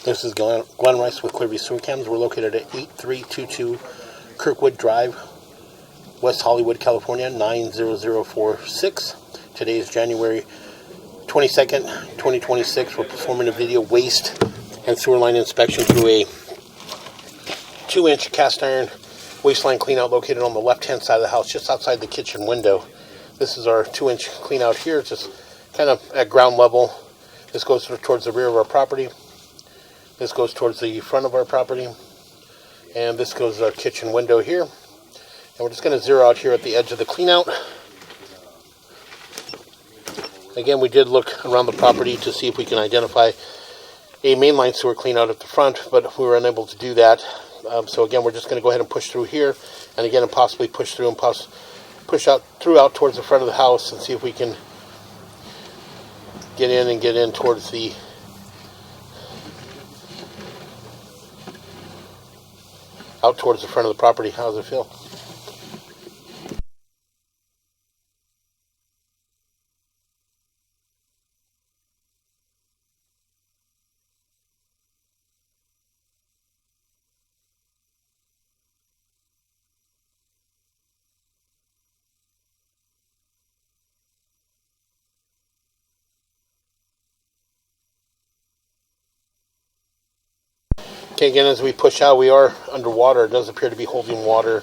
This is Glenn Rice with Clearview Sewer Cams. We're located at 8322 Kirkwood Drive, West Hollywood, California, 90046. Today is January 22nd, 2026. We're performing a video waste and sewer line inspection through a 2-inch cast iron waste line cleanout located on the left-hand side of the house, just outside the kitchen window. This is our 2-inch cleanout here, just kind of at ground level. This goes towards the rear of our property. This goes towards the front of our property. And this goes our kitchen window here. And we're just going to zero out here at the edge of the cleanout. Again, we did look around the property to see if we can identify a mainline sewer cleanout at the front, but we were unable to do that. So again, we're just going to go ahead and push through here, and again, and possibly push through and push out towards the front of the house and see if we can get in towards the towards the front of the property. How does it feel? Okay, again, as we push out, we are underwater. It does appear to be holding water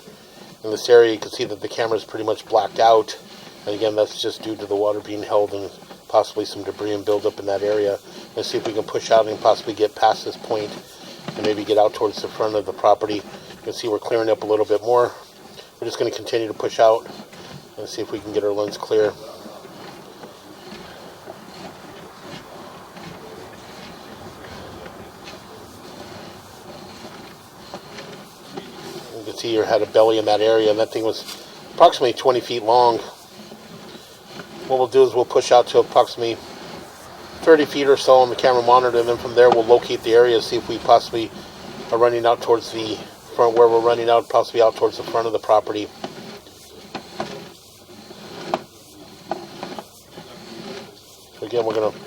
in this area. You can see that the camera is pretty much blacked out. And again, that's just due to the water being held and possibly some debris and buildup in that area. Let's see if we can push out and possibly get past this point and maybe get out towards the front of the property. You can see we're clearing up a little bit more. We're just going to continue to push out and see if we can get our lens clear. You can see you had a belly in that area, and that thing was approximately 20 feet long. What we'll do is we'll push out to approximately 30 feet or so on the camera monitor, and then from there we'll locate the area, see if we possibly are running out towards the front, where we're running out, possibly out towards the front of the property. So again, we're going to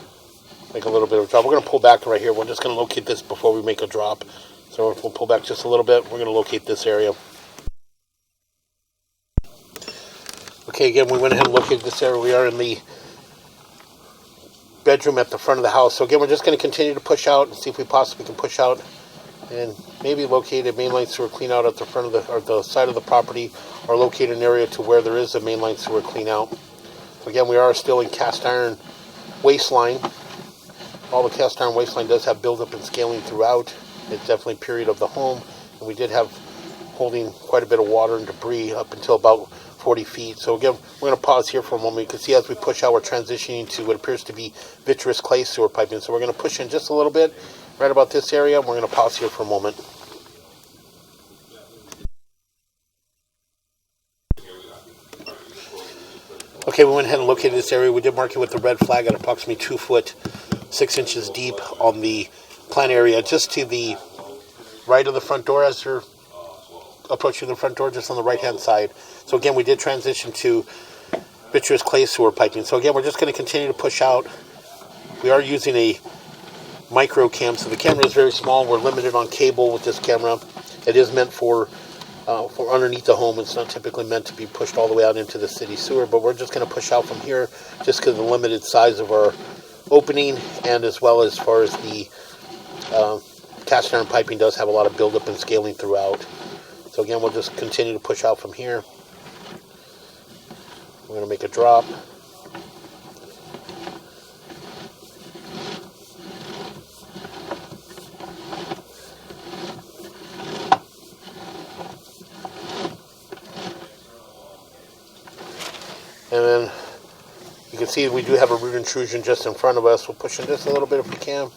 make a little bit of a drop. We're going to pull back right here. We're just going to locate this before we make a drop. So we'll pull back just a little bit. We're going to locate this area. Okay, again, we went ahead and located this area. We are in the bedroom at the front of the house. So again, we're just going to continue to push out and see if we possibly can push out and maybe locate a mainline sewer cleanout at the front of the side of the property, or locate an area to where there is a mainline sewer cleanout. So again, we are still in cast iron waste line. All the cast iron waste line does have buildup and scaling throughout. It's definitely a period of the home, and we did have holding quite a bit of water and debris up until about 40 feet. So again, we're going to pause here for a moment. You can see as we push out, we're transitioning to what appears to be vitreous clay sewer piping. So we're going to push in just a little bit right about this area, and we're going to pause here for a moment. Okay, we went ahead and located this area. We did mark it with the red flag at approximately 2 foot 6 inches deep on the plant area, just to the right of the front door as you're approaching the front door, just on the right hand side. So again, we did transition to vitreous clay sewer piping. So again, we're just going to continue to push out. We are using a micro cam, so the camera is very small. We're limited on cable with this camera. It is meant for underneath the home. It's not typically meant to be pushed all the way out into the city sewer, but we're just going to push out from here just because of the limited size of our opening, and as well as far as the cast iron piping does have a lot of buildup and scaling throughout. So again, we'll just continue to push out from here. We're going to make a drop. And then you can see we do have a root intrusion just in front of us. We'll push in just a little bit if we can.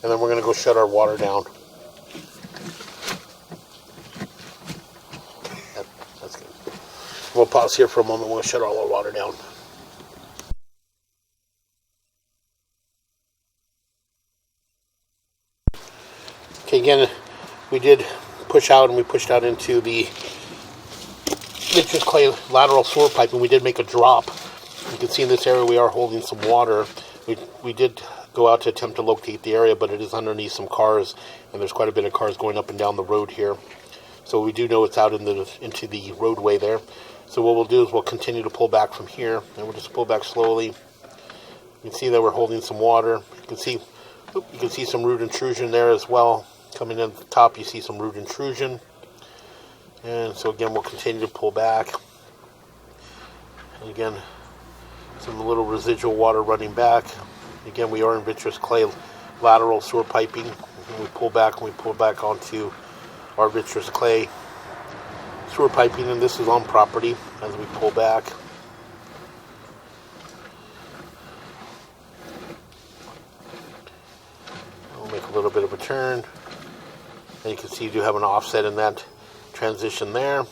And then we're going to go shut our water down. That's good. We'll pause here for a moment. We'll shut all our water down. Okay, again, we did push out, and we pushed out into the vitreous clay lateral sewer pipe, and we did make a drop. You can see in this area we are holding some water. We did go out to attempt to locate the area, but it is underneath some cars, and there's quite a bit of cars going up and down the road here. So we do know it's out into the roadway there. So what we'll do is we'll continue to pull back from here, and we'll just pull back slowly. You can see that we're holding some water. You can see some root intrusion there as well. Coming in at the top, you see some root intrusion. And so again, we'll continue to pull back. And again, some little residual water running back. Again, we are in vitreous clay lateral sewer piping. And we pull back onto our vitreous clay sewer piping, and this is on property as we pull back. We'll make a little bit of a turn. And you can see you do have an offset in that transition there.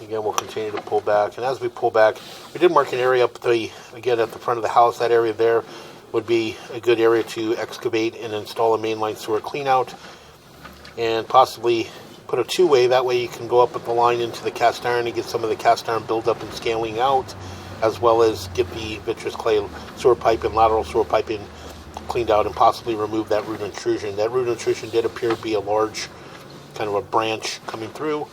Again, we'll continue to pull back. And as we pull back, we did mark an area again at the front of the house. That area there would be a good area to excavate and install a mainline sewer cleanout, and possibly put a two-way. That way you can go up with the line into the cast iron and get some of the cast iron buildup and scaling out, as well as get the vitreous clay sewer pipe and lateral sewer piping cleaned out and possibly remove that root intrusion. That root intrusion did appear to be a large kind of a branch coming through.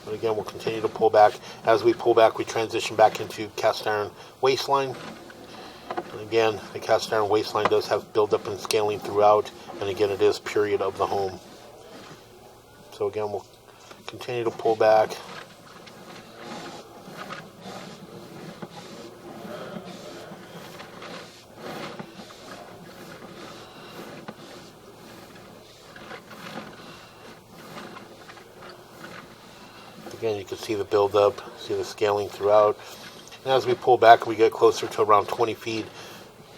But again, we'll continue to pull back. As we pull back, we transition back into cast iron waistline. And again, the cast iron waistline does have buildup and scaling throughout, and again, it is period of the home. So again, we'll continue to pull back. Again, you can see the buildup, see the scaling throughout. And as we pull back, we get closer to around 20 feet.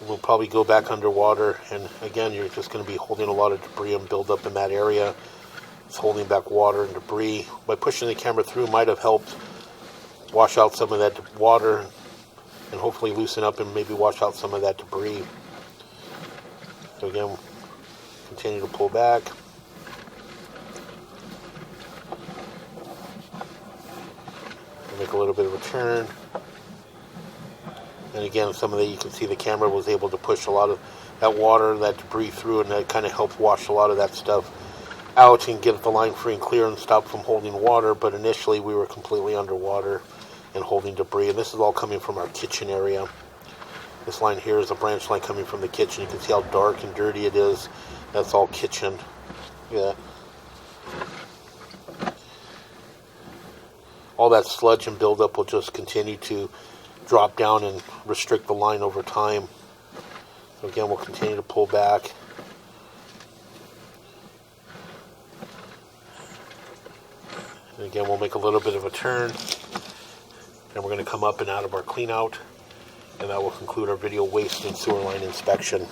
We'll probably go back underwater, and again, you're just going to be holding a lot of debris and buildup in that area. It's holding back water and debris. By pushing the camera through might have helped wash out some of that water and hopefully loosen up and maybe wash out some of that debris. So again, continue to pull back. Make a little bit of a turn. And again, some of that, you can see the camera was able to push a lot of that water, that debris through, and that kind of helped wash a lot of that stuff out and get the line free and clear and stop from holding water. But initially we were completely underwater and holding debris, and this is all coming from our kitchen area. This line here is a branch line coming from the kitchen. You can see how dark and dirty it is. That's all kitchen. Yeah. All that sludge and buildup will just continue to drop down and restrict the line over time. So again, we'll continue to pull back. And again, we'll make a little bit of a turn. And we're going to come up and out of our clean out. And that will conclude our video waste and sewer line inspection.